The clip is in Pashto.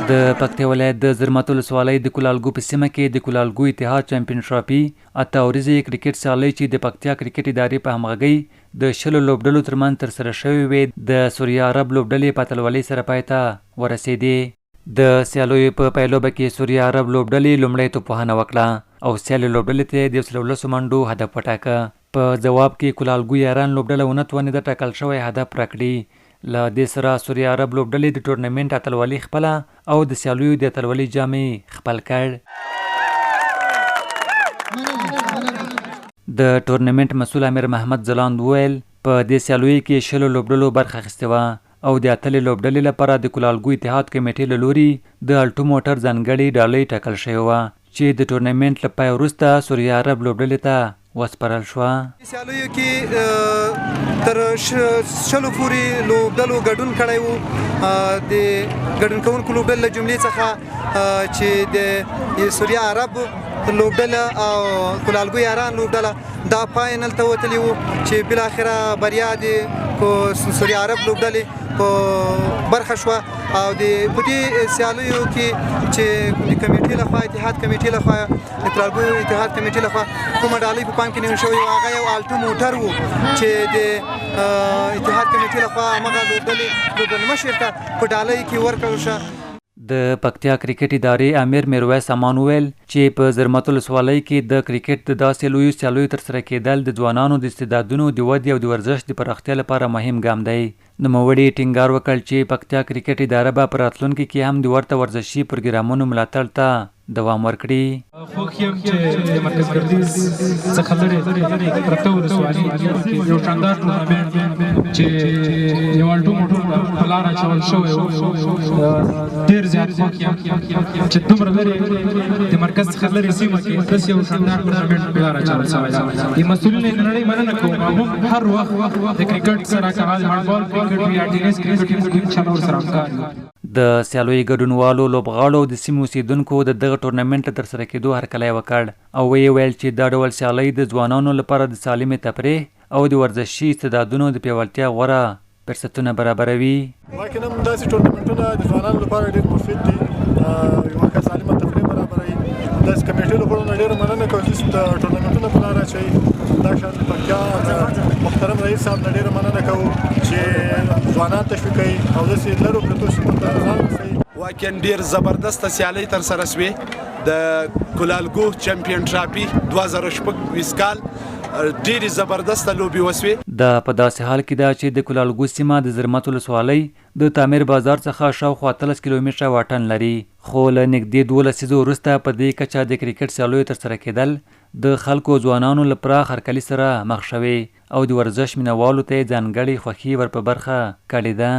د پکتیا ولایت د زرمت ولسوالۍ د کولالګو په سیمه کې د کولالګو اتحاد چمپیون ټرافي 8 ورځې کرکټ سیالۍ چې د پکتیا کرکټ ادارې په همغږۍ د 10 لوبډلو ترمنځ ترسره شوې وې د سوریه عرب لوبډلې په اتلولۍ سره پای ته ورسېدې. د سیالیو په پیلوبه کې سوریه عرب لوبډلې لومړی توپوهنه وکړه او سیالۍ لوبډلې ته د 110 منډو هدف وټاکه. په جواب کې کولالګو یاران لوبډله 29 د ټاکل شوی هدف راکړي. له دې سره سوریه عرب لوبډلې د ټورنمنټ اتلولي خپله او د سیالیو د اتلولي جامې خپل کړ. د ټورنمنټ مسؤل امیر محمد ځلاند وویل په دې سیالیو کې 10 لوبډلو برخه اخیستې وه او د اتلې لوبډلې لپاره د کولالګو اتحاد کمیټې له لوري د الټو موټر ځانګړې ډالۍ ټاکل شوې وه چې د ټورنمنټ له پای وروسته سوریه عرب لوبډلې ته وسپارل شوه. سیالیو کې تر 10 پورې لوبډلو ګډون کړی و. د ګډون کوونکو لوبډلې له جملې څخه چې د سوریه عرب لوبډله او کولالګو یاران لوبډله دا فاینل ته وتلي وو چې بالاخره بریا د سوریه عرب لوبډلې په برخه شوه او په دې سیالیو کې چې د کمیټې لخوا اتحاد کمیټې لخوا د کولالګو اتحاد کمیټې لخوا کومه ډالۍ په پام کې نیول شوې وه هغه یو الټو موټر و چې د اتحاد کمیټې لخوا همغه لوبډلې مشر ته په ډالۍ کې ورکړل شوه. د پکتیا کرکټ ادارې امیر میرویس امان وویل چې په زرمت ولسوالۍ کې د کرکټ د داسې لویو سیالیو ترسره کېدل د ځوانانو د استعدادونو د ودې او د ورزش د پراختیا لپاره مهم ګام دی. نوموړي ټینګار وکړ چې پکتیا کرکټ اداره به په راتلونکي کې هم د ورته ورزشي پروګرامونو ملاتړ ته دوام ورکړي. خوښ یم چې د مرکز ګردیز څخه لرې پرته ولسوالي یو شاندار ټورنمنټ چې یو الټو موټر په لاره اچول شوی و. ډېر زیات خوښ یم چې دومره لرې د مرکز څخه لرې سیمه کې داسې یو شاندار ټورنمنټ په لاره اچول شوی ده. د مسؤلینو د نړۍ مننه کوم او موږ هر وخت د کرکټ سره که هانډبال کرکټ یا ټینس کرکټ انشاءالله ورسره همکار یو. د سیالیو ګډونوالو لوبغاړو د سیمې اوسېدونکو د دغه ټورنمنټ ترسره کېدو هرکلی وکړ او ویې ویل چې دا ډول سیالۍ د ځوانانو لپاره د سالمې تفریح او د ورزشي استعدادونو د پیاوړتیا غوره فرصتونه برابروي. واقعا هم داسې ټورنمنټونه د ځوانانو لپاره ډېر مفید دي. یوه ښه سالمه تفریح برابروي. داسې کمیټې له غړو نه ډېره مننه کوم چې ټورنمنټونه په لاره اچوي. دا شان د پکتیا د محترم رئیس صاحب نه ډېره مننه کوو چې ځوانان تشویقوي او داسې لرو پرتو سیمو ته ځان رسوي. واقعا ډېر زبردسته سیالۍ ترسره شوې د کولالګو چمپیون ټرافي 2026 کال ډېرې زبردسته لوبې وسوې. دا په داسې حال کې ده چې د کولالګو سیمه د زرمت ولسوالۍ د تعمیر بازار څخه شاوخوا 13 کیلومتره واټن لري خو له نږدې 12 لسیزو وروسته په دې کچه د کرکټ سیالیو ترسره کېدل د خلکو ځوانانو له پراخ هرکلي سره مخ شوي او د ورزش مینوالو ته یې ځانګړې خوښي ور په برخه کړې ده.